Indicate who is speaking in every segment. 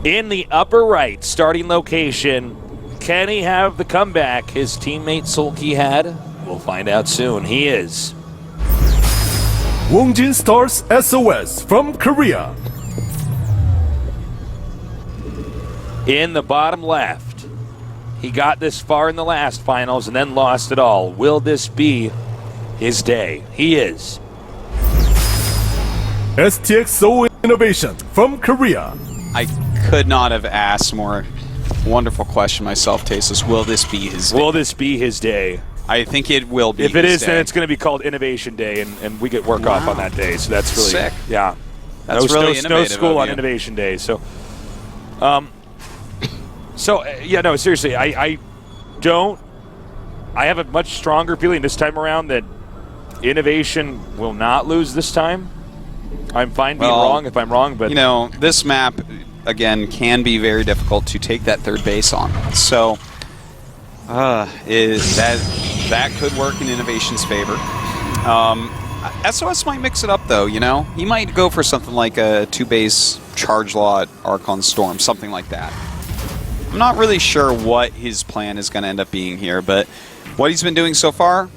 Speaker 1: In the upper right starting location, can he have the comeback his teammate Sulky had? We'll find out soon. He is.
Speaker 2: Wongjin Stars SOS from Korea.
Speaker 1: In the bottom left, he got this far in the last finals and then lost it all. Will this be his day? He is.
Speaker 2: STXO INnoVation from Korea.
Speaker 3: I could not have asked more wonderful question myself, Tasus. Will this be his day?
Speaker 1: Will this be his day?
Speaker 3: I think it will be.
Speaker 1: If it is,
Speaker 3: day.
Speaker 1: then it's going to be called INnoVation Day, and we get work off on that day. So that's really
Speaker 3: sick.
Speaker 1: Yeah,
Speaker 3: That's really
Speaker 1: no
Speaker 3: innovative
Speaker 1: school
Speaker 3: of
Speaker 1: on
Speaker 3: you.
Speaker 1: INnoVation Day. So, yeah, no, seriously, I have a much stronger feeling this time around that INnoVation will not lose this time. I'm fine being wrong if I'm wrong, but
Speaker 3: you know, this map again can be very difficult to take that third base on. So, is that could work in INnoVation's favor. SOS might mix it up though. You know, he might go for something like a 2-base charge lot Archon Storm, something like that. I'm not really sure what his plan is going to end up being here, but what he's been doing so far,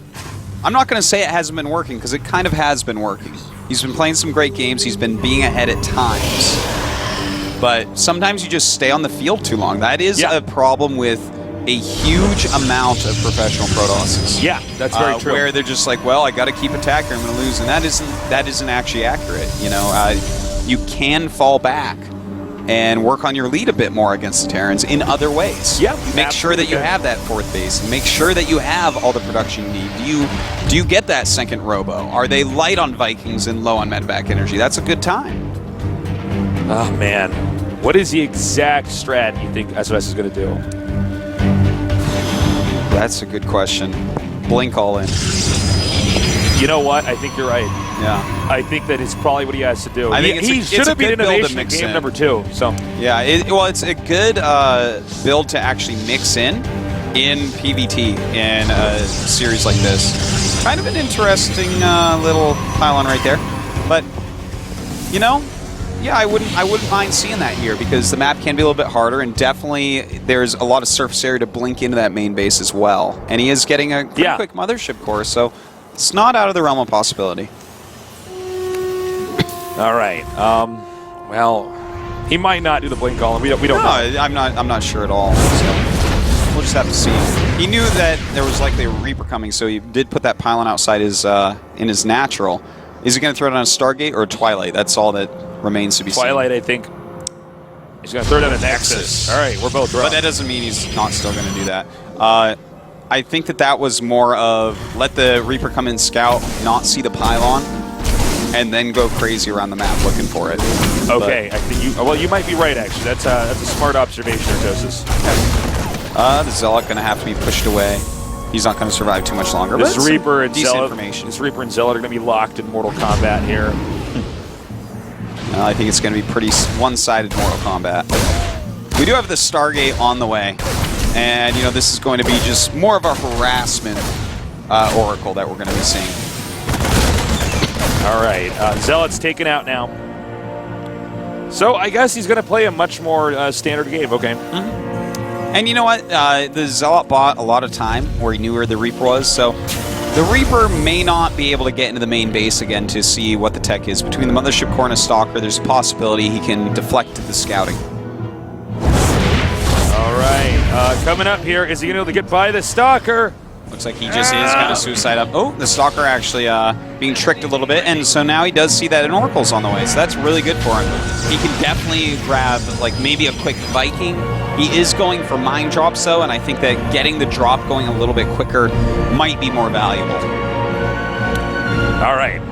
Speaker 3: I'm not going to say it hasn't been working, because it kind of has been working. He's been playing some great games. He's been being ahead at times. But sometimes you just stay on the field too long. That is a problem with a huge amount of professional Protosses.
Speaker 1: Yeah, that's very true.
Speaker 3: Where they're just like, well, I got to keep attacking, I'm going to lose. And that isn't actually accurate. You know, you can fall back and work on your lead a bit more against the Terrans in other ways.
Speaker 1: Yeah,
Speaker 3: make sure that you have that fourth base, and make sure that you have all the production you need. Do you get that second robo? Are they light on Vikings and low on medvac energy? That's a good time.
Speaker 1: Oh man, what is the exact strat you think SOS is going to do?
Speaker 3: That's a good question. Blink all in.
Speaker 1: You know what? I think you're right.
Speaker 3: Yeah.
Speaker 1: I think that is probably what he has to do.
Speaker 3: I think
Speaker 1: he should have been INnoVation in game number 2. So
Speaker 3: yeah, it's a good build to actually mix in PvT in a series like this. Kind of an interesting little pylon right there, but you know, yeah, I wouldn't mind seeing that here, because the map can be a little bit harder, and definitely there's a lot of surface area to blink into that main base as well. And he is getting a pretty quick mothership core, so it's not out of the realm of possibility.
Speaker 1: All right. Well, he might not do the blink column. We don't know.
Speaker 3: I'm not sure at all. So we'll just have to see. He knew that there was likely a Reaper coming, so he did put that pylon outside his in his natural. Is he going to throw it on a Stargate or a Twilight? That's all that remains to be seen.
Speaker 1: Twilight, I think. He's going to throw it on a Nexus. All right, we're both wrong.
Speaker 3: But that doesn't mean he's not still going to do that. I think that was more of let the Reaper come in, scout, not see the pylon, and then go crazy around the map looking for it.
Speaker 1: Okay, I think you might be right, actually. That's a smart observation, Artosis.
Speaker 3: The Zealot going to have to be pushed away. He's not going to survive too much longer.
Speaker 1: This Reaper and
Speaker 3: decent
Speaker 1: Zealot,
Speaker 3: information.
Speaker 1: This Reaper and Zealot are going to be locked in Mortal Kombat here.
Speaker 3: I think it's going to be pretty one-sided Mortal Kombat. We do have the Stargate on the way, and you know this is going to be just more of a harassment Oracle that we're going to be seeing.
Speaker 1: All right, Zealot's taken out now. So I guess he's going to play a much more standard game. Okay.
Speaker 3: And you know what? The Zealot bought a lot of time where he knew where the Reaper was, so the Reaper may not be able to get into the main base again to see what the tech is. Between the Mothership Core and a Stalker, there's a possibility he can deflect the scouting.
Speaker 1: All right, coming up here, is he going to be able to get by the Stalker?
Speaker 3: Looks like he just is going to suicide up. Oh, the Stalker actually being tricked a little bit, and so now he does see that an Oracle's on the way, so that's really good for him. He can definitely grab, like, maybe a quick Viking. He is going for mine drops, though, and I think that getting the drop going a little bit quicker might be more valuable.
Speaker 1: All right.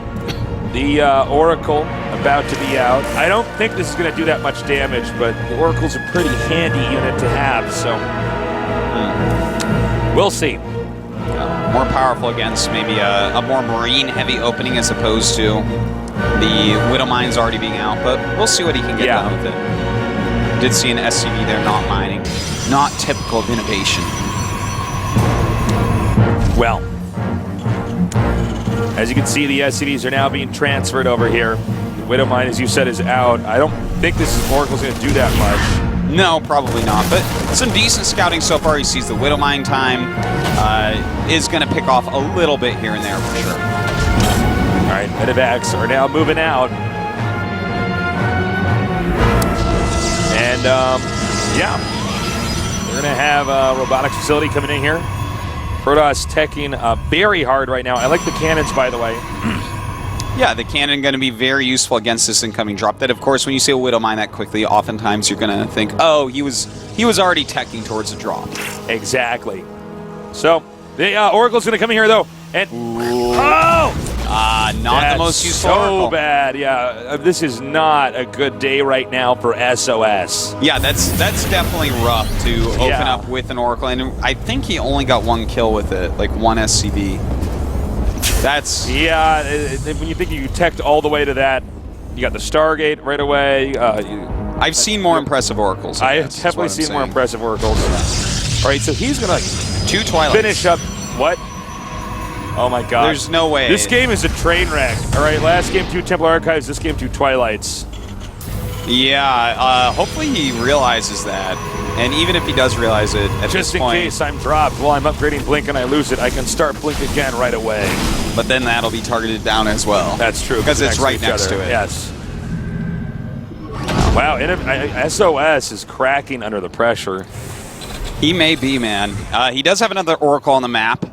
Speaker 1: The Oracle about to be out. I don't think this is going to do that much damage, but the Oracle's a pretty handy unit to have, so we'll see.
Speaker 3: More powerful against maybe a more marine-heavy opening as opposed to the Widow Mines already being out, but we'll see what he can get done with it. Did see an SCV there not mining. Not typical of INnoVation.
Speaker 1: Well, as you can see, the SCVs are now being transferred over here. Widowmine, as you said, is out. I don't think this Oracle's going to do that much.
Speaker 3: No, probably not. But some decent scouting so far. He sees the Widowmine time. Is going to pick off a little bit here and there for sure.
Speaker 1: All right, Medivacs are now moving out. And, yeah, they're going to have a robotics facility coming in here. Protoss teching very hard right now. I like the cannons, by the way.
Speaker 3: Yeah, the cannon going to be very useful against this incoming drop. That, of course, when you see a Widowmine that quickly, oftentimes you're going to think, oh, he was already teching towards a drop.
Speaker 1: Exactly. So, the Oracle's going to come in here, though. And, oh!
Speaker 3: Not the most useful
Speaker 1: so
Speaker 3: Oracle.
Speaker 1: bad, yeah. This is not a good day right now for SOS.
Speaker 3: Yeah, that's definitely rough to open up with an Oracle. And I think he only got one kill with it, like one SCV. That's...
Speaker 1: Yeah, when you think you teched all the way to that, you got the Stargate right away.
Speaker 3: I've seen more impressive Oracles.
Speaker 1: I have definitely seen more impressive Oracles. Yeah. All right, so he's going to
Speaker 3: 2 Twilights.
Speaker 1: Finish up... What? Oh my God.
Speaker 3: There's no way.
Speaker 1: This game is a train wreck. All right, last game 2 Templar Archives, this game 2 Twilights.
Speaker 3: Yeah, hopefully he realizes that. And even if he does realize it at
Speaker 1: Just
Speaker 3: this
Speaker 1: in
Speaker 3: point,
Speaker 1: case I'm dropped while I'm upgrading Blink and I lose it, I can start Blink again right away.
Speaker 3: but then that'll be targeted down as well.
Speaker 1: That's true.
Speaker 3: Because it's right next to it.
Speaker 1: Yes. Wow, SOS is cracking under the pressure.
Speaker 3: He may be, man. He does have another Oracle on the map.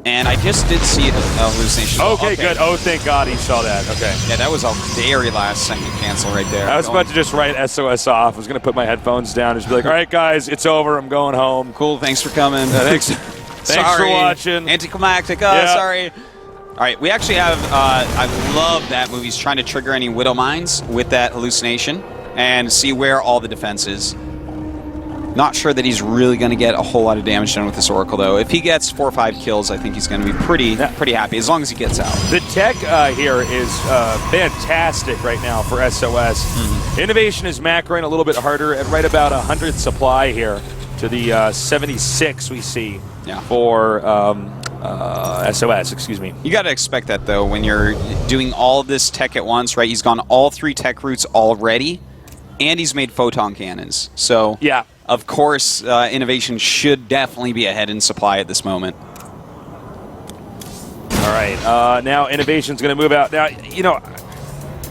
Speaker 3: And I just did see a hallucination.
Speaker 1: Okay, good. Oh, thank God he saw that. Okay.
Speaker 3: Yeah, that was a very last second cancel right there.
Speaker 1: I was about to just write SOS off. I was going to put my headphones down and just be like, all right, guys, it's over. I'm going home.
Speaker 3: Cool, thanks for coming.
Speaker 1: Thanks for watching.
Speaker 3: Anticlimactic. Sorry. All right, we actually have, I love that movie. He's trying to trigger any Widow Mines with that hallucination and see where all the defense is. Not sure that he's really going to get a whole lot of damage done with this Oracle, though. If he gets 4 or 5 kills, I think he's going to be pretty happy, as long as he gets out.
Speaker 1: The tech here is fantastic right now for SOS. INnoVation is macroing a little bit harder at right about 100 supply here to the 76 we see for SOS, excuse me.
Speaker 3: You got to expect that, though, when you're doing all of this tech at once, right? He's gone all 3 tech routes already, and he's made photon cannons. So,
Speaker 1: yeah.
Speaker 3: Of course, INnoVation should definitely be ahead in supply at this moment.
Speaker 1: All right, now INnoVation's going to move out. Now, you know,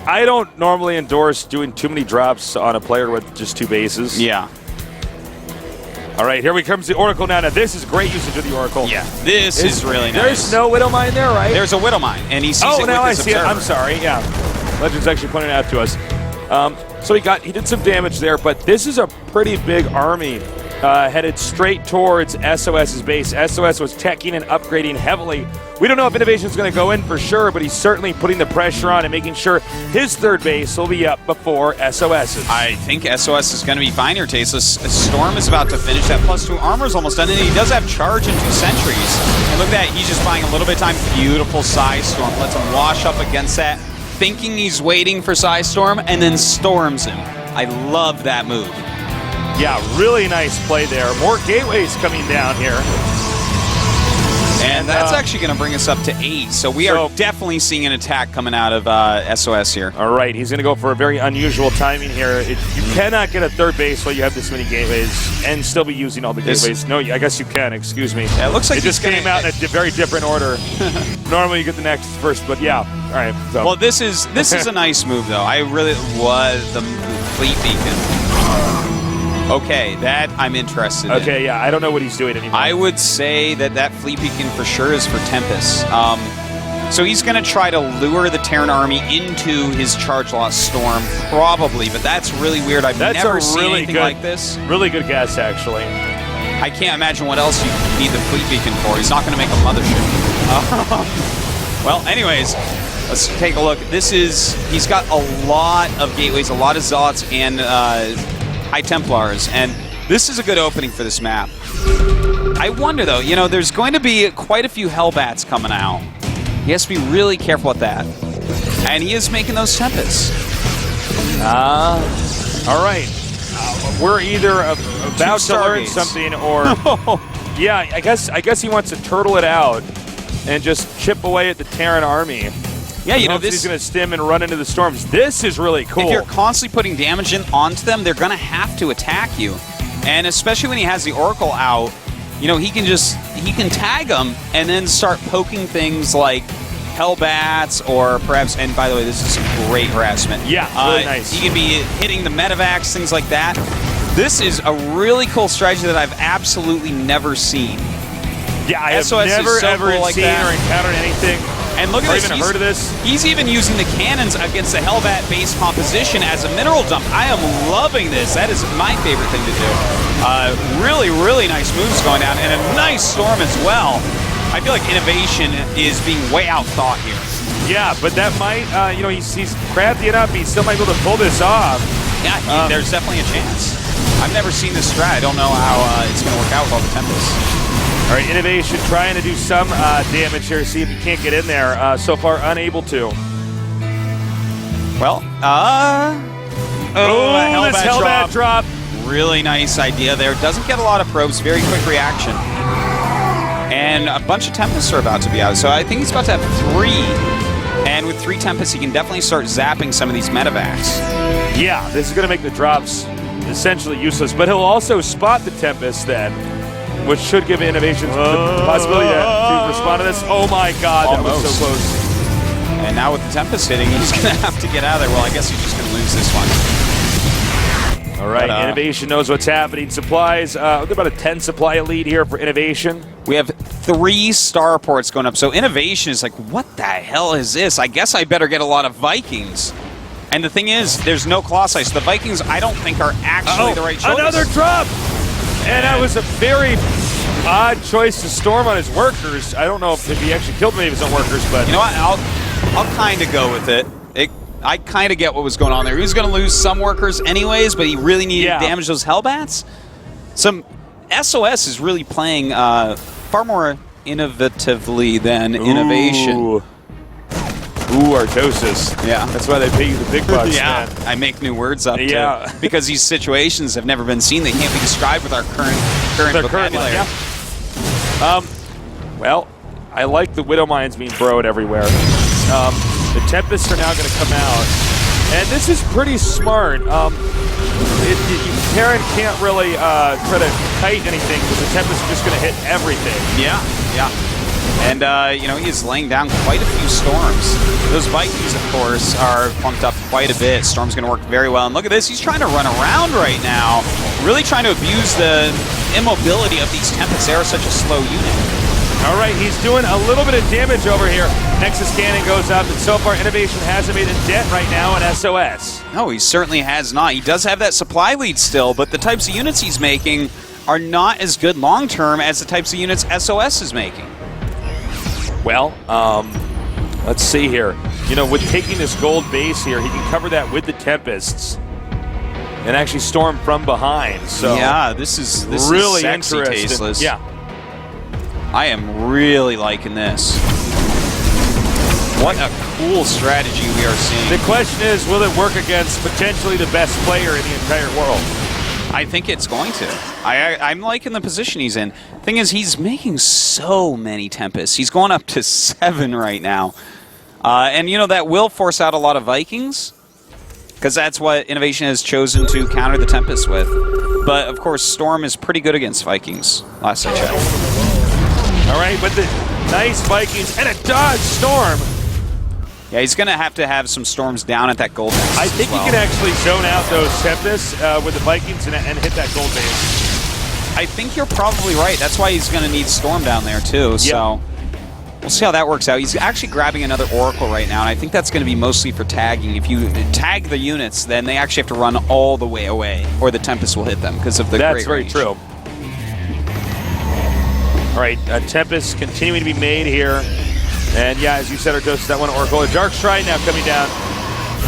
Speaker 1: I don't normally endorse doing too many drops on a player with just 2 bases.
Speaker 3: Yeah.
Speaker 1: All right, here comes the Oracle now. Now, this is great usage of the Oracle.
Speaker 3: Yeah, this is really nice.
Speaker 1: There's no Widowmine there, right?
Speaker 3: There's a Widowmine, and he sees it with his
Speaker 1: now I see
Speaker 3: observer.
Speaker 1: it. I'm sorry, yeah. Legend's actually pointed it out to us. So he did some damage there, but this is a pretty big army headed straight towards SOS's base. SOS was teching and upgrading heavily. We don't know if INnoVation's going to go in for sure, but he's certainly putting the pressure on and making sure his 3rd base will be up before SOS's.
Speaker 3: I think SOS is going to be fine here, Tasteless. Storm is about to finish. That +2 armor's almost done, and he does have charge and 2 sentries. And look at that, he's just buying a little bit of time. Beautiful Psy Storm. Lets him wash up against that, thinking he's waiting for Psy Storm, and then storms him. I love that move.
Speaker 1: Yeah, really nice play there. More gateways coming down here.
Speaker 3: And that's actually going to bring us up to 8. So we are definitely seeing an attack coming out of SOS here.
Speaker 1: All right, he's going to go for a very unusual timing here. You cannot get a 3rd base while you have this many gateways and still be using all the gateways. No, I guess you can. Excuse me.
Speaker 3: Yeah, it looks like
Speaker 1: it just came out in a very different order. Normally you get the next first, but yeah. All right. So.
Speaker 3: Well, this is a nice move, though. I really was the fleet beacon. Okay, that I'm interested in.
Speaker 1: Okay, yeah, I don't know what he's doing anymore.
Speaker 3: I would say that fleet beacon for sure is for Tempest. So he's going to try to lure the Terran army into his charge loss storm, probably, but that's really weird. I've never seen anything like this.
Speaker 1: Really good guess, actually.
Speaker 3: I can't imagine what else you need the fleet beacon for. He's not going to make a mothership. Well, anyways, let's take a look. He's got a lot of gateways, a lot of Zealots, and High Templars, and this is a good opening for this map. I wonder, though, you know, there's going to be quite a few Hellbats coming out. He has to be really careful with that. And he is making those Tempests.
Speaker 1: All right. We're either about to learn something or... Yeah, I guess he wants to turtle it out and just chip away at the Terran army.
Speaker 3: Yeah, you know,
Speaker 1: He's going to stim and run into the storms. This is really cool.
Speaker 3: If you're constantly putting damage in onto them, they're going to have to attack you. And especially when he has the Oracle out, you know, he can tag them and then start poking things like Hellbats or perhaps, and by the way, this is some great harassment.
Speaker 1: Yeah, really nice.
Speaker 3: He can be hitting the Medivacs, things like that. This is a really cool strategy that I've absolutely never seen.
Speaker 1: Yeah, I have
Speaker 3: SOS
Speaker 1: never,
Speaker 3: so
Speaker 1: ever
Speaker 3: cool like
Speaker 1: seen
Speaker 3: that.
Speaker 1: or encountered anything.
Speaker 3: And look at
Speaker 1: or
Speaker 3: this.
Speaker 1: even heard of this.
Speaker 3: He's even using the cannons against the Hellbat-based composition as a mineral dump. I am loving this. That is my favorite thing to do. Really, really nice moves going down, and a nice storm as well. I feel like INnoVation is being way outthought here.
Speaker 1: Yeah, but that might, you know, he's crafty enough. He still might be able to pull this off.
Speaker 3: Yeah, there's definitely a chance. I've never seen this strat. I don't know how it's going to work out with all the Tempests.
Speaker 1: All right, INnoVation trying to do some damage here. See if he can't get in there. So far, unable to.
Speaker 3: Well,
Speaker 1: this Hellbat drop.
Speaker 3: Really nice idea there. Doesn't get a lot of probes. Very quick reaction. And a bunch of Tempests are about to be out. So I think he's about to have 3. And with 3 Tempests, he can definitely start zapping some of these Medivacs.
Speaker 1: Yeah, this is going to make the drops essentially useless. But he'll also spot the Tempest then, which should give INnoVation the possibility to respond to this. Oh my God,
Speaker 3: Almost.
Speaker 1: that was so close.
Speaker 3: And now with the Tempest hitting, he's going to have to get out of there. Well, I guess he's just going to lose this one.
Speaker 1: All right, INnoVation knows what's happening. Supplies, about a 10 supply lead here for INnoVation.
Speaker 3: We have 3 starports going up. So INnoVation is like, what the hell is this? I guess I better get a lot of Vikings. And the thing is, there's no Colossi. So the Vikings, I don't think, are actually the right choice.
Speaker 1: Another drop! And that was a very odd choice to storm on his workers. I don't know if he actually killed any of his own workers, but...
Speaker 3: You know what? I'll kind of go with it. I kind of get what was going on there. He was going to lose some workers anyways, but he really needed to damage those Hellbats. Some SOS is really playing far more innovatively than INnoVation.
Speaker 1: Ooh, Artosis.
Speaker 3: Yeah.
Speaker 1: That's why they pay you the big bucks,
Speaker 3: Yeah,
Speaker 1: man.
Speaker 3: I make new words up too. Because these situations have never been seen. They can't be described with our current vocabulary.
Speaker 1: Yeah. Well, I like the Widow Mines being broed everywhere. The Tempests are now going to come out. And this is pretty smart. Terran can't really try to kite anything because the Tempests are just going to hit everything.
Speaker 3: Yeah, yeah. And, you know, he's laying down quite a few storms. Those Vikings, of course, are pumped up quite a bit. Storm's going to work very well. And look at this. He's trying to run around right now. Really trying to abuse the immobility of these Tempests. They are such a slow unit.
Speaker 1: All right, he's doing a little bit of damage over here. Nexus Cannon goes up, and so far INnoVation hasn't made a dent right now in SOS.
Speaker 3: No, he certainly has not. He does have that supply lead still, but the types of units he's making are not as good long-term as the types of units SOS is making.
Speaker 1: Well, let's see here. You know, with taking this gold base here, he can cover that with the Tempests and actually storm from behind. So
Speaker 3: yeah, this is
Speaker 1: really
Speaker 3: sexy,
Speaker 1: interesting.
Speaker 3: Tasteless.
Speaker 1: Yeah.
Speaker 3: I am really liking this. What a cool strategy we are seeing.
Speaker 1: The question is, will it work against potentially the best player in the entire world?
Speaker 3: I think it's going to. I'm liking the position he's in. Thing is, he's making so many Tempests. He's going up to 7 right now. And, you know, that will force out a lot of Vikings, because that's what INnoVation has chosen to counter the Tempest with. But, of course, Storm is pretty good against Vikings, last I checked.
Speaker 1: All right, but the nice Vikings and a dodge Storm.
Speaker 3: Yeah, he's going to have some Storms down at that gold base.
Speaker 1: I think he can actually zone out those Tempests with the Vikings and hit that gold base.
Speaker 3: I think you're probably right. That's why he's going to need Storm down there, too. Yep. So we'll see how that works out. He's actually grabbing another Oracle right now, and I think that's going to be mostly for tagging. If you tag the units, then they actually have to run all the way away, or the Tempest will hit them because of the great range.
Speaker 1: That's very true. All right, Tempest continuing to be made here. And yeah, as you said, Artosis, that one Oracle. A Dark Shrine now coming down.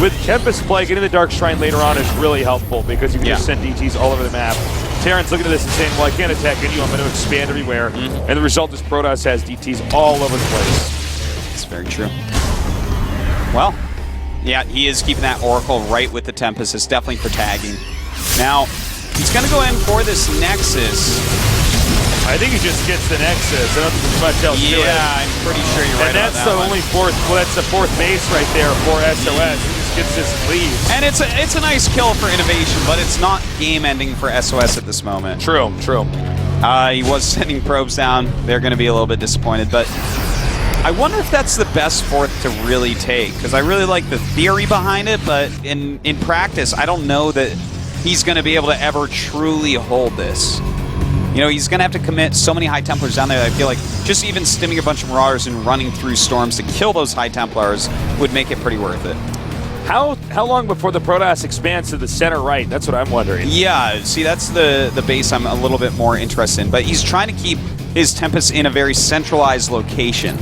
Speaker 1: With Tempest play, getting the Dark Shrine later on is really helpful because you can just send DTs all over the map. Terran's looking at this and saying, well, I can't attack you, I'm going to expand everywhere. And the result is Protoss has DTs all over the place.
Speaker 3: That's very true. Well, yeah, he is keeping that Oracle right with the Tempest. It's definitely for tagging. Now, he's going to go in for this Nexus.
Speaker 1: I think he just gets the Nexus. I don't think there's much else to it.
Speaker 3: Yeah, I'm pretty sure you're right
Speaker 1: And that's the only fourth. Well, that's the fourth base right there for SOS. He just gets this and leaves.
Speaker 3: And it's a nice kill for INnoVation, but it's not game ending for SOS at this moment.
Speaker 1: True.
Speaker 3: He was sending probes down. They're going to be a little bit disappointed, but I wonder if that's the best fourth to really take, because I really like the theory behind it, but in practice, I don't know that he's going to be able to ever truly hold this. You know, he's going to have to commit so many High Templars down there that I feel like just even stimming a bunch of Marauders and running through storms to kill those High Templars would make it pretty worth it.
Speaker 1: How long before the Protoss expands to the center right? That's what I'm wondering.
Speaker 3: Yeah, see, that's the base I'm a little bit more interested in. But he's trying to keep his Tempest in a very centralized location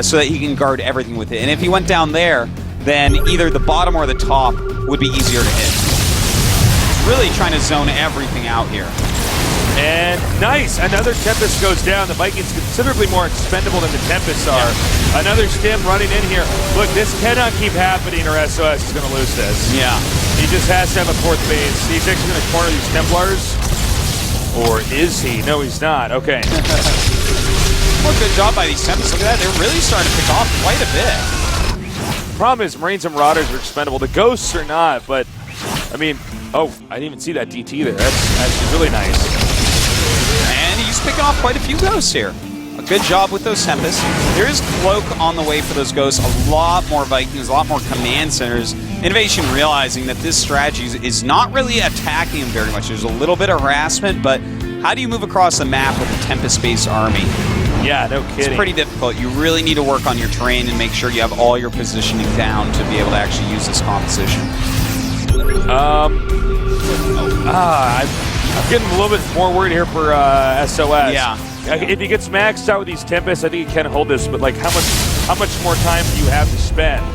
Speaker 3: so that he can guard everything with it. And if he went down there, then either the bottom or the top would be easier to hit. Really trying to zone everything out here.
Speaker 1: And nice, another Tempest goes down. The Vikings considerably more expendable than the Tempests are. Yeah. Another stim running in here. Look, this cannot keep happening or SOS is going to lose this.
Speaker 3: Yeah.
Speaker 1: He just has to have a fourth base. He's actually going to corner these Templars. Or is he? No, he's not. Okay.
Speaker 3: Well, good job by these Tempests. Look at that. They're really starting to pick off quite a bit.
Speaker 1: Problem is, Marines and Marauders are expendable. The Ghosts are not, but, I mean, oh, I didn't even see that DT there. That's actually really nice.
Speaker 3: And he's picking off quite a few Ghosts here. A good job with those Tempests. There is Cloak on the way for those Ghosts. A lot more Vikings, a lot more command centers. INnoVation realizing that this strategy is not really attacking them very much. There's a little bit of harassment, but how do you move across the map with a Tempest-based army?
Speaker 1: Yeah, no kidding.
Speaker 3: It's pretty difficult. You really need to work on your terrain and make sure you have all your positioning down to be able to actually use this composition.
Speaker 1: I'm getting a little bit more worried here for SOS.
Speaker 3: Yeah.
Speaker 1: If he gets maxed out with these Tempests, I think he can hold this. But like, how much more time do you have to spend?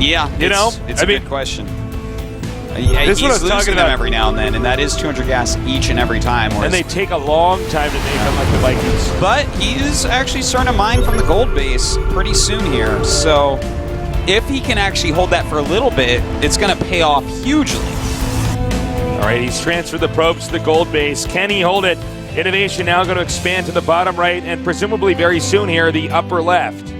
Speaker 3: Yeah, it's a good question.
Speaker 1: This is what I was
Speaker 3: losing
Speaker 1: talking
Speaker 3: them
Speaker 1: about
Speaker 3: every now and then, and that is 200 gas each and every time.
Speaker 1: And they take a long time to make, unlike the Vikings.
Speaker 3: But he is actually starting to mine from the gold base pretty soon here. So if he can actually hold that for a little bit, it's going to pay off hugely.
Speaker 1: All right, he's transferred the probes to the gold base. Can he hold it? INnoVation now going to expand to the bottom right and presumably very soon here, the upper left.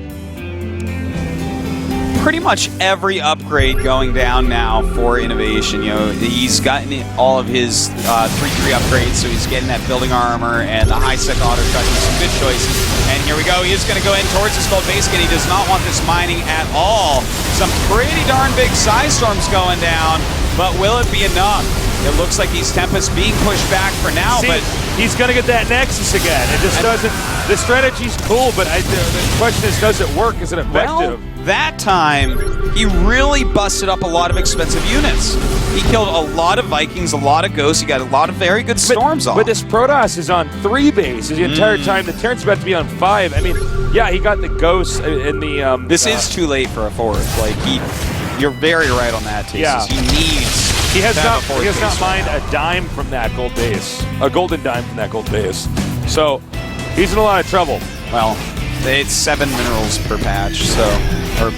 Speaker 3: Pretty much every upgrade going down now for INnoVation. You know, he's gotten all of his 3-3 upgrades, so he's getting that building armor and the high-sec auto shot. Some good choices. And here we go. He is going to go in towards this gold base again. He does not want this mining at all. Some pretty darn big size storms going down, but will it be enough? It looks like these Tempests being pushed back for now, but
Speaker 1: he's going to get that Nexus again. It just doesn't. The strategy's cool, but the question is, does it work? Is it effective?
Speaker 3: Well, that time he really busted up a lot of expensive units. He killed a lot of Vikings, a lot of Ghosts. He got a lot of very good storms off.
Speaker 1: But this Protoss is on 3 bases the entire time. The Terran's about to be on 5. I mean, yeah, he got the Ghosts in the.
Speaker 3: This is too late for a fourth. Like you're very right on that, Tastes.
Speaker 1: Yeah.
Speaker 3: He needs.
Speaker 1: He has not mined a dime from that gold base, a golden dime from that gold base. So he's in a lot of trouble.
Speaker 3: Well, it's 7 minerals per patch, so or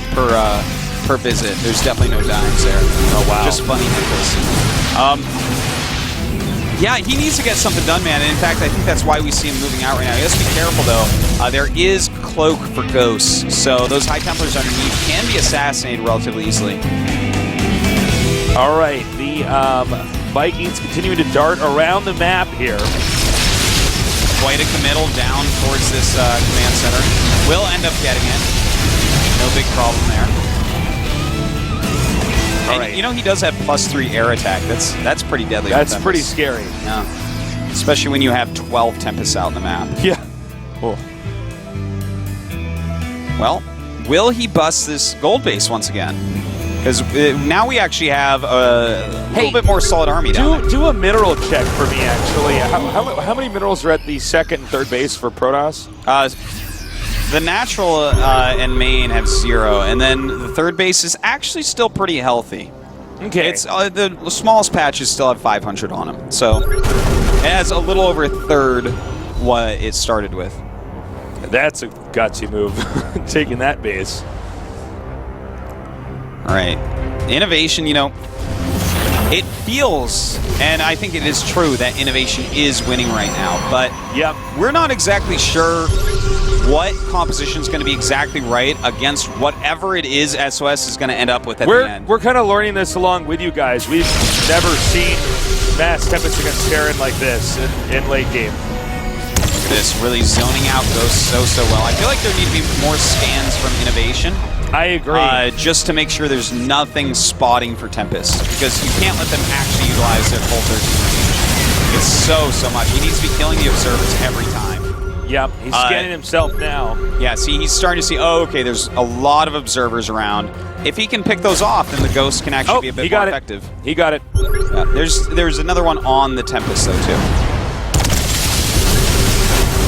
Speaker 3: per visit. There's definitely no dimes there.
Speaker 1: Oh wow!
Speaker 3: Just funny nickels. Yeah, he needs to get something done, man. And in fact, I think that's why we see him moving out right now. He has to be careful, though. There is Cloak for Ghosts, so those High Templars underneath can be assassinated relatively easily.
Speaker 1: All right, the Vikings continuing to dart around the map here.
Speaker 3: Quite a committal down towards this command center. Will end up getting it. No big problem there. All right. You know, he does have +3 air attack. That's pretty deadly.
Speaker 1: That's pretty scary.
Speaker 3: Yeah. Especially when you have 12 Tempests out in the map.
Speaker 1: Yeah. Cool.
Speaker 3: Well, will he bust this gold base once again? Because now we actually have a little bit more solid army down there.
Speaker 1: Do a mineral check for me, actually. How many minerals are at the second and third base for Protoss?
Speaker 3: The natural and main have 0, and then the third base is actually still pretty healthy.
Speaker 1: Okay.
Speaker 3: It's the smallest patches still have 500 on them, so it has a little over a third what it started with.
Speaker 1: That's a gutsy move, taking that base.
Speaker 3: All right, INnoVation, you know, It feels, and I think it is true, that INnoVation is winning right now, but
Speaker 1: yep,
Speaker 3: we're not exactly sure what composition is going to be exactly right against whatever it is SOS is going to end up with at the end.
Speaker 1: We're kind of learning this along with you guys. We've never seen mass tempest against Terran like this in late game.
Speaker 3: Look at this, really zoning out Ghost so well. I feel like there need to be more scans from INnoVation.
Speaker 1: I agree.
Speaker 3: Just to make sure there's nothing spotting for Tempest, because you can't let them actually utilize their full 13 range. It's so much. He needs to be killing the observers every time.
Speaker 1: Yep, he's scanning himself now.
Speaker 3: Yeah, see, he's starting to see, oh, okay, there's a lot of observers around. If he can pick those off, then the Ghost can actually be a bit more effective.
Speaker 1: He got it.
Speaker 3: Yeah, there's another one on the Tempest, though, too.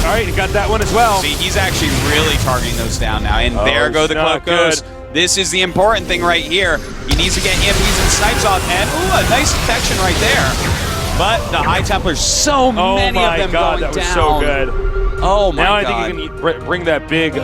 Speaker 1: All right, he got that one as well.
Speaker 3: See, he's actually really targeting those down now, and there go the Cloakos. This is the important thing right here. He needs to get EMPs and snipes off, and ooh, a nice detection right there. But the High Templars, so many of them going
Speaker 1: that was
Speaker 3: down.
Speaker 1: so good.
Speaker 3: Oh my god.
Speaker 1: Now I think he can bring that big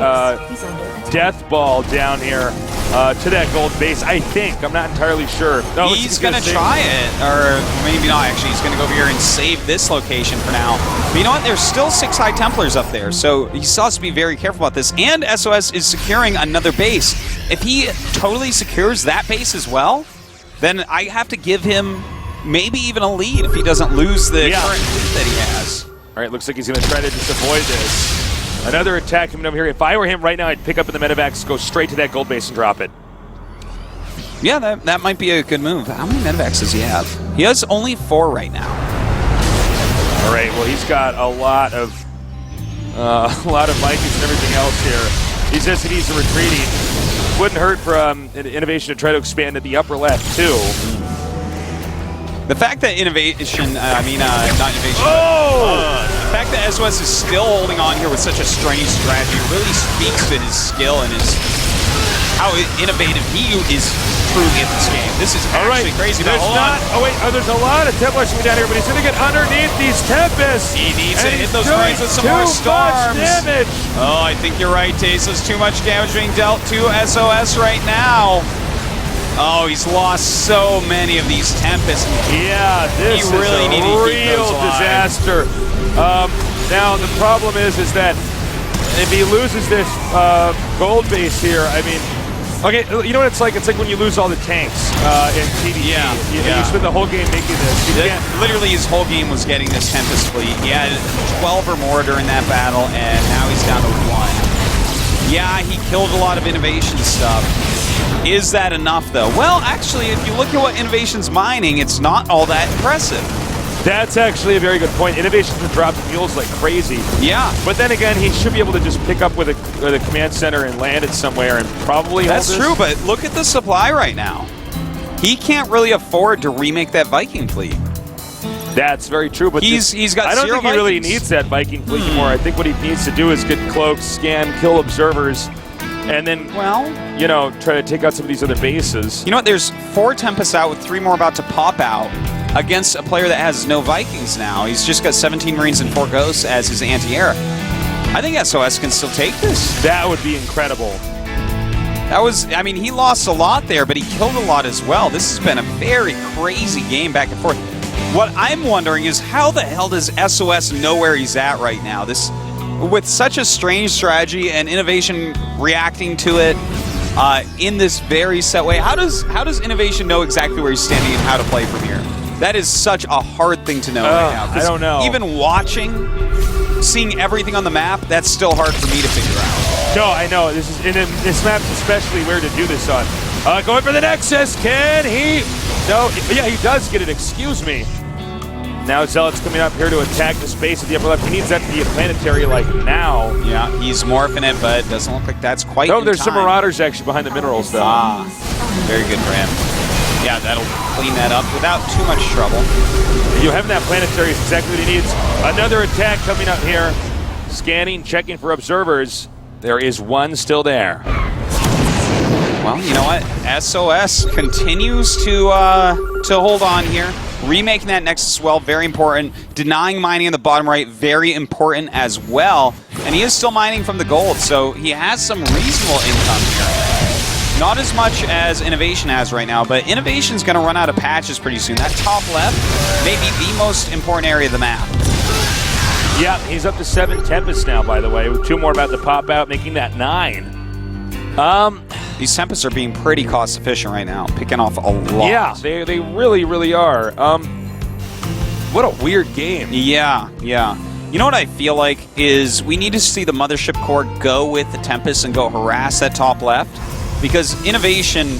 Speaker 1: death ball down here to that gold base. I think. I'm not entirely sure. No,
Speaker 3: he's going to try it. Or maybe not, actually. He's going to go over here and save this location for now. But you know what? There's still 6 High Templars up there. So he still has to be very careful about this. And SOS is securing another base. If he totally secures that base as well, then I have to give him maybe even a lead if he doesn't lose the current lead that he has.
Speaker 1: All right, looks like he's going to try to just avoid this. Another attack coming over here. If I were him right now, I'd pick up in the medevacs, go straight to that gold base and drop it.
Speaker 3: Yeah, that might be a good move. How many medevacs does he have? He has only 4 right now.
Speaker 1: All right, well, he's got a lot of Vikings and everything else here. He says he needs a retreating. Wouldn't hurt for INnoVation to try to expand to the upper left, too.
Speaker 3: The fact that not INnoVation, the fact that SOS is still holding on here with such a strange strategy really speaks to his skill and how innovative he is truly in this game. This is actually crazy.
Speaker 1: There's there's a lot of Templars coming down here, but he's going to get underneath these Tempests.
Speaker 3: He needs to hit those rings with some more storms.
Speaker 1: Too much damage.
Speaker 3: Oh, I think you're right, Tace. There's too much damage being dealt to SOS right now. Oh, he's lost so many of these Tempests.
Speaker 1: Yeah, this is a real disaster. Now, the problem is that if he loses this gold base here, I mean, okay, you know what it's like? It's like when you lose all the tanks in PvT. You spend the whole game making this.
Speaker 3: Literally, his whole game was getting this Tempest fleet. He had 12 or more during that battle, and now he's down to 1. Yeah, he killed a lot of INnoVation stuff. Is that enough, though? Well, actually, if you look at what INnoVation's mining, it's not all that impressive.
Speaker 1: That's actually a very good point. INnoVation's been dropping mules like crazy.
Speaker 3: Yeah.
Speaker 1: But then again, he should be able to just pick up with a command center and land it somewhere and probably
Speaker 3: That's true, but look at the supply right now. He can't really afford to remake that Viking fleet.
Speaker 1: That's very true, but
Speaker 3: he's got
Speaker 1: I don't think he really
Speaker 3: Vikings.
Speaker 1: needs that Viking fleet anymore. I think what he needs to do is get cloaks, scan, kill observers, and then, you know, try to take out some of these other bases.
Speaker 3: You know what? There's 4 Tempests out with 3 more about to pop out against a player that has no Vikings now. He's just got 17 Marines and 4 Ghosts as his anti-air. I think SOS can still take this.
Speaker 1: That would be incredible.
Speaker 3: That was, I mean, he lost a lot there, but he killed a lot as well. This has been a very crazy game back and forth. What I'm wondering is how the hell does SOS know where he's at right now? This, with such a strange strategy and INnoVation reacting to it in this very set way, how does INnoVation know exactly where he's standing and how to play from here? That is such a hard thing to know right now.
Speaker 1: I don't know.
Speaker 3: Even watching, seeing everything on the map, that's still hard for me to figure out.
Speaker 1: No, I know. This is in this map's especially where to do this on. Going for the Nexus. Can he? No. Yeah, he does get it. Excuse me. Now Zealot's coming up here to attack the space at the upper left. He needs that to be a planetary like now.
Speaker 3: Yeah, he's morphing it, but it doesn't look like that's quite
Speaker 1: No, there's some Marauders actually behind the minerals, though.
Speaker 3: Very good for him. Yeah, that'll clean that up without too much trouble.
Speaker 1: You having that planetary is exactly what he needs. Another attack coming up here. Scanning, checking for observers. There is one still there.
Speaker 3: Well, you know what? SOS continues to hold on here. Remaking that Nexus well, very important. Denying mining in the bottom right, very important as well. And he is still mining from the gold, so he has some reasonable income here. Not as much as INnoVation has right now, but INnoVation's going to run out of patches pretty soon. That top left may be the most important area of the map.
Speaker 1: Yeah, he's up to 7 Tempest now, by the way, with 2 more about to pop out, making that 9.
Speaker 3: These Tempests are being pretty cost efficient right now, picking off a lot.
Speaker 1: Yeah, they really, really are. What a weird game.
Speaker 3: Yeah. You know what I feel like is we need to see the Mothership Core go with the Tempest and go harass that top left, because INnoVation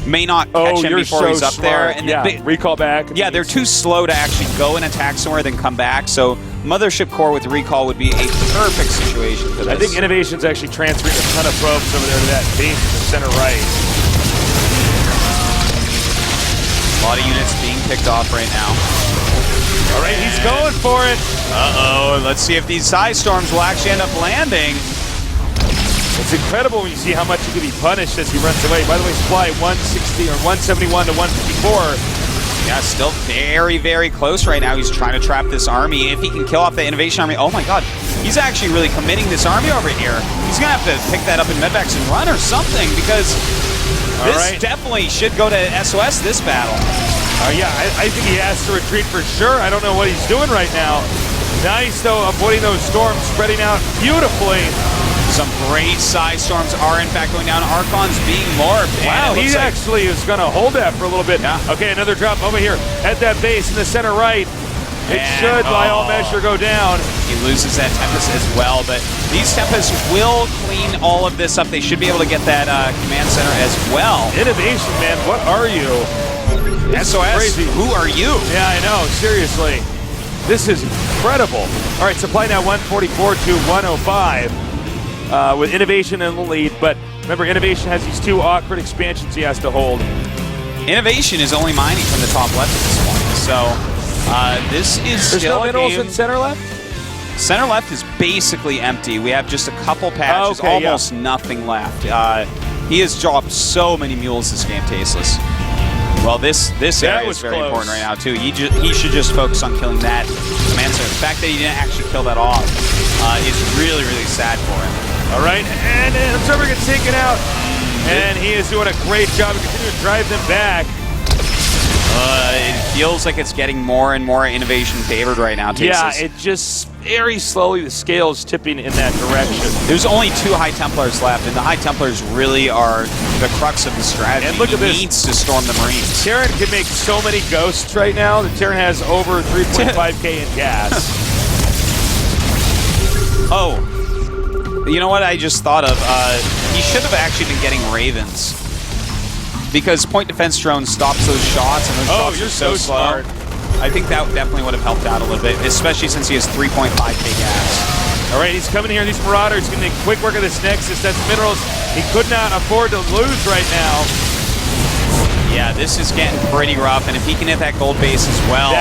Speaker 3: may not catch him before he's up there. And
Speaker 1: yeah, recall back.
Speaker 3: Yeah, they're too slow to actually go and attack somewhere, then come back. So Mothership Core with recall would be a perfect situation for this.
Speaker 1: I think INnoVation's actually transferring a ton of probes over there to that base in the center right.
Speaker 3: A lot of units being picked off right now.
Speaker 1: All right, he's going for it.
Speaker 3: Uh-oh, let's see if these side storms will actually end up landing.
Speaker 1: It's incredible when you see how much he can be punished as he runs away. By the way, supply 160 or 171 to 154.
Speaker 3: Yeah, still very, very close right now. He's trying to trap this army. If he can kill off the INnoVation army, oh my god, he's actually really committing this army over here. He's going to have to pick that up in medvacs and run or something, because this definitely should go to SOS this battle.
Speaker 1: Yeah, I think he has to retreat for sure. I don't know what he's doing right now. Nice, though, avoiding those storms, spreading out beautifully.
Speaker 3: Some great side storms are, in fact, going down. Archon's being morphed.
Speaker 1: Wow, he actually is going to hold that for a little bit.
Speaker 3: Yeah.
Speaker 1: Okay, another drop over here at that base in the center right. It should, by all measure, go down.
Speaker 3: He loses that Tempest as well, but these Tempests will clean all of this up. They should be able to get that command center as well.
Speaker 1: INnoVation, man, what are you?
Speaker 3: SOS,
Speaker 1: crazy.
Speaker 3: Who are you?
Speaker 1: Yeah, I know, seriously. This is incredible. All right, supply now 144 to 105 with INnoVation in the lead, but remember, INnoVation has these 2 awkward expansions he has to hold.
Speaker 3: INnoVation is only mining from the top left at this point, so this is
Speaker 1: There's
Speaker 3: still
Speaker 1: no
Speaker 3: a
Speaker 1: minerals
Speaker 3: game.
Speaker 1: in center left?
Speaker 3: Center left is basically empty. We have just a couple patches, almost nothing left. He has dropped so many mules this game, Tasteless. Well, this area is very important right now, too. He should just focus on killing that command center. The fact that he didn't actually kill that off is really, really sad for him.
Speaker 1: All right, and Observer gets taken out. And he is doing a great job of continuing to drive them back.
Speaker 3: It feels like it's getting more and more INnoVation favored right now, Tasteless.
Speaker 1: Yeah, it just very slowly, the scale is tipping in that direction.
Speaker 3: There's only 2 High Templars left, and the High Templars really are the crux of the strategy.
Speaker 1: And look at this.
Speaker 3: He needs to storm the Marines.
Speaker 1: Terran can make so many ghosts right now. The Terran has over 3.5k in gas.
Speaker 3: Oh, you know what I just thought of? He should have actually been getting Ravens, because point defense drone stops those shots, and those shots are so slow. I think that definitely would have helped out a little bit, especially since he has 3.5k gas.
Speaker 1: All right, he's coming here. These Marauders going to make quick work of this Nexus. That's minerals he could not afford to lose right now.
Speaker 3: Yeah, this is getting pretty rough, and if he can hit that gold base as well,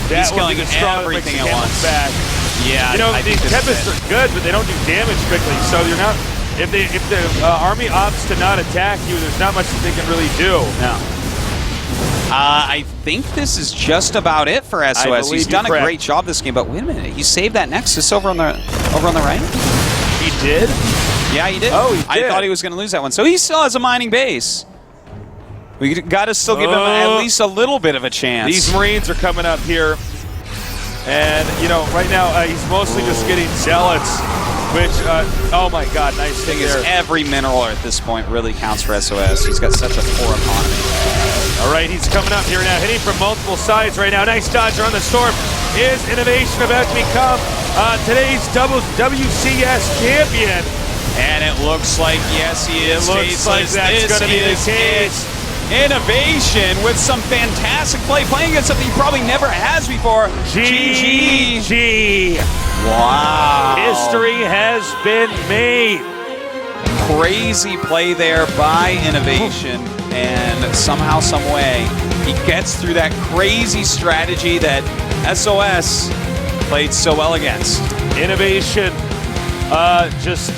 Speaker 3: he's killing everything at once.
Speaker 1: Back.
Speaker 3: Yeah,
Speaker 1: you know, these Tempests are good, but they don't do damage quickly. So you're not. If the army opts to not attack you, there's not much that they can really do.
Speaker 3: No. I think this is just about it for SOS. He's done a great job this game, but wait a minute, he saved that Nexus over on the right.
Speaker 1: He did?
Speaker 3: Yeah, he did.
Speaker 1: Oh, he did.
Speaker 3: I thought he was going to lose that one. So he still has a mining base. We got to still give him at least a little bit of a chance.
Speaker 1: These Marines are coming up here, and you know, right now he's mostly just getting zealots. Which, oh my god, nice thing
Speaker 3: is every mineral at this point really counts for SOS. He's got such a poor economy.
Speaker 1: All right, he's coming up here now, hitting from multiple sides right now. Nice dodge on the storm. Is INnoVation about to become today's WCS champion?
Speaker 3: And it looks like, yes, he is.
Speaker 1: It looks like that's going to be the case.
Speaker 3: INnoVation with some fantastic play, playing against something he probably never has before.
Speaker 1: GG.
Speaker 3: Wow.
Speaker 1: History has been made.
Speaker 3: Crazy play there by INnoVation, and somehow, some way, he gets through that crazy strategy that SOS played so well against.
Speaker 1: INnoVation just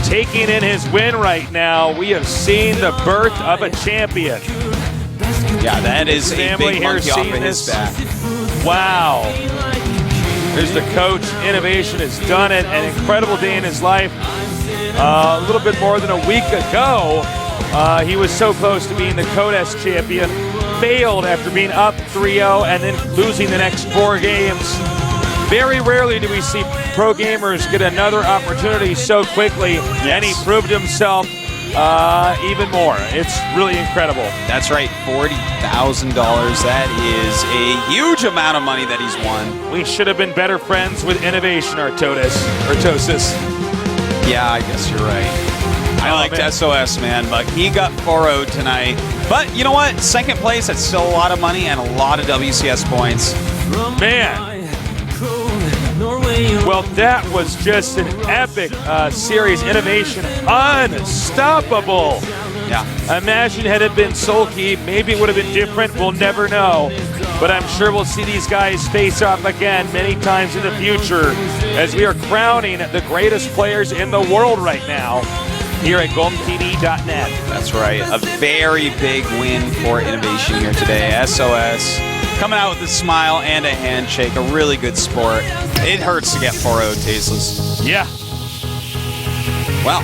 Speaker 1: taking in his win right now. We have seen the birth of a champion.
Speaker 3: Yeah, that is a big monkey off of his back.
Speaker 1: Wow. There's the coach. INnoVation has done it. An incredible day in his life. A little bit more than a week ago, He was so close to being the Codes champion. Failed after being up 3-0 and then losing the next 4 games. Very rarely do we see pro gamers get another opportunity so quickly, and he proved himself even more. It's really incredible.
Speaker 3: That's right, $40,000. That is a huge amount of money that he's won.
Speaker 1: We should have been better friends with INnoVation, Artosis.
Speaker 3: Yeah, I guess you're right. I liked
Speaker 1: man.
Speaker 3: SOS, man, but he got 4-0'd tonight. But you know what? Second place, that's still a lot of money and a lot of WCS points.
Speaker 1: Man. Well, that was just an epic series. INnoVation, unstoppable.
Speaker 3: Yeah.
Speaker 1: Imagine had it been Sulky, maybe it would have been different. We'll never know. But I'm sure we'll see these guys face off again many times in the future as we are crowning the greatest players in the world right now here at GOMTV.net.
Speaker 3: That's right. A very big win for INnoVation here today. SOS coming out with a smile and a handshake. A really good sport. It hurts to get 4-0, Tasteless.
Speaker 1: Yeah.
Speaker 3: Well,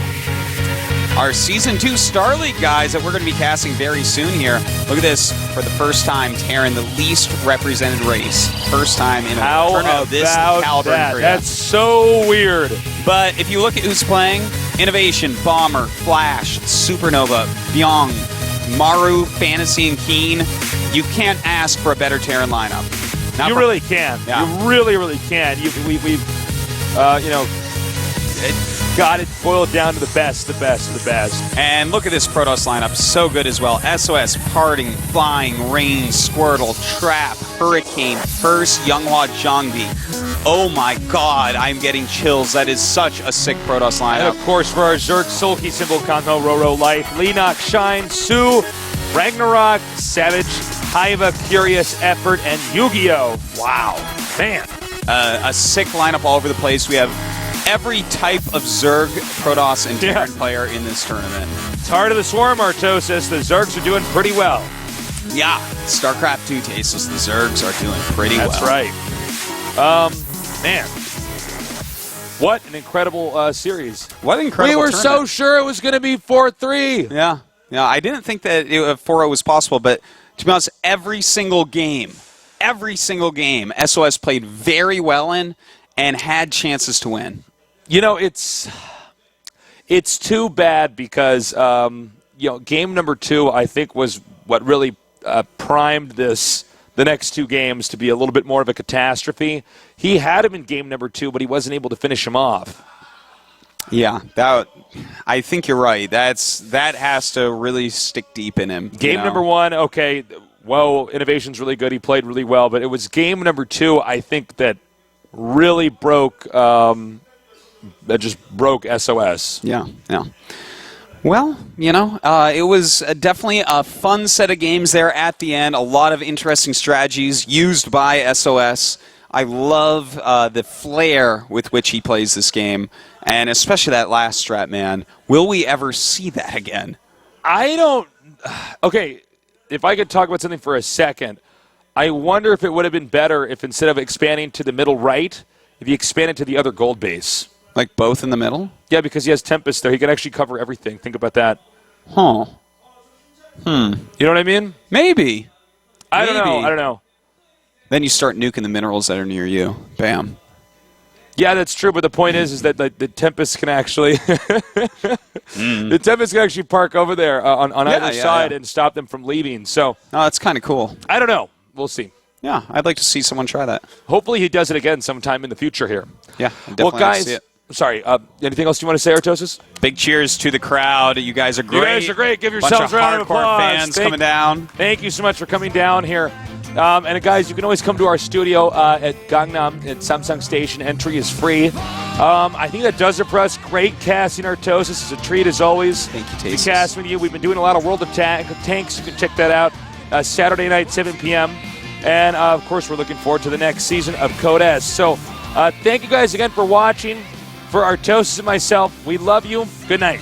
Speaker 3: our Season 2 Star League guys that we're going to be casting very soon here. Look at this. For the first time, Terran, the least represented race. First time in a tournament of this caliber in Korea.
Speaker 1: That's so weird.
Speaker 3: But if you look at who's playing, INnoVation, Bomber, Flash, Supernova, Byung, Maru, Fantasy, and Keen, you can't ask for a better Terran lineup. Not
Speaker 1: You really can.
Speaker 3: Yeah.
Speaker 1: You really, really can. We've got it boiled down to the best, the best, the best.
Speaker 3: And look at this Protoss lineup. So good as well. SOS, Parting, Flying, Rain, Squirtle, Trap, Hurricane, First, Younghwa, Zhongbi. Oh my god, I'm getting chills. That is such a sick Protoss
Speaker 1: And
Speaker 3: lineup.
Speaker 1: of course, for our Zerg, Sulky, Symbol, Kanto, Roro, Life, Leenock, Shine, Su, Ragnarok, Savage, Hiva, Curious, Effort, and Yu-Gi-Oh! Wow. Man.
Speaker 3: A sick lineup all over the place. We have every type of Zerg, Protoss, and Terran player in this tournament.
Speaker 1: It's Heart of the Swarm, Artosis. The Zergs are doing pretty well.
Speaker 3: Yeah, StarCraft 2 Tasteless. The Zergs are doing pretty well.
Speaker 1: That's right. Man. What an incredible series.
Speaker 3: What an incredible
Speaker 1: We were
Speaker 3: tournament.
Speaker 1: so sure it was going to be 4-3.
Speaker 3: Yeah. I didn't think that 4-0 was possible, but to be honest, every single game, SOS played very well in and had chances to win.
Speaker 1: You know, it's too bad because game number 2 I think was what really primed the next 2 games to be a little bit more of a catastrophe. He had him in game number 2, but he wasn't able to finish him off.
Speaker 3: Yeah, I think you're right. That has to really stick deep in him.
Speaker 1: Game number 1, okay, whoa, INnoVation's really good. He played really well, but it was game number 2, I think, that really broke SOS.
Speaker 3: Yeah. Well, it was definitely a fun set of games there at the end. A lot of interesting strategies used by SOS. I love the flair with which he plays this game, and especially that last strat, man. Will we ever see that again?
Speaker 1: I don't... Okay, if I could talk about something for a second, I wonder if it would have been better if instead of expanding to the middle right, if you expanded to the other gold base.
Speaker 3: Like both in the middle?
Speaker 1: Yeah, because he has Tempest there. He can actually cover everything. Think about that.
Speaker 3: Huh.
Speaker 1: You know what I mean?
Speaker 3: Maybe.
Speaker 1: I don't know.
Speaker 3: Then you start nuking the minerals that are near you. Bam.
Speaker 1: Yeah, that's true, but the point is that the Tempest can actually the Tempest can actually park over there on either side and stop them from leaving. So
Speaker 3: that's kind of cool.
Speaker 1: I don't know. We'll see.
Speaker 3: Yeah, I'd like to see someone try that.
Speaker 1: Hopefully he does it again sometime in the future here.
Speaker 3: Yeah, definitely
Speaker 1: well, guys,
Speaker 3: like to see it.
Speaker 1: Sorry, anything else you want to say, Artosis?
Speaker 3: Big cheers to the crowd. You guys are great.
Speaker 1: You guys are great. Give yourselves a round of applause.
Speaker 3: Fans coming down.
Speaker 1: Thank you so much for coming down here. And guys, you can always come to our studio at Gangnam at Samsung Station. Entry is free. I think that does it for us. Great casting, Artosis. It's a treat as always.
Speaker 3: Thank you,
Speaker 1: To
Speaker 3: Tasteless.
Speaker 1: cast with you. We've been doing a lot of World of Tanks. You can check that out Saturday night, 7 p.m. And, of course, we're looking forward to the next season of Codes. So thank you guys again for watching. For Artosis and myself, we love you. Good night.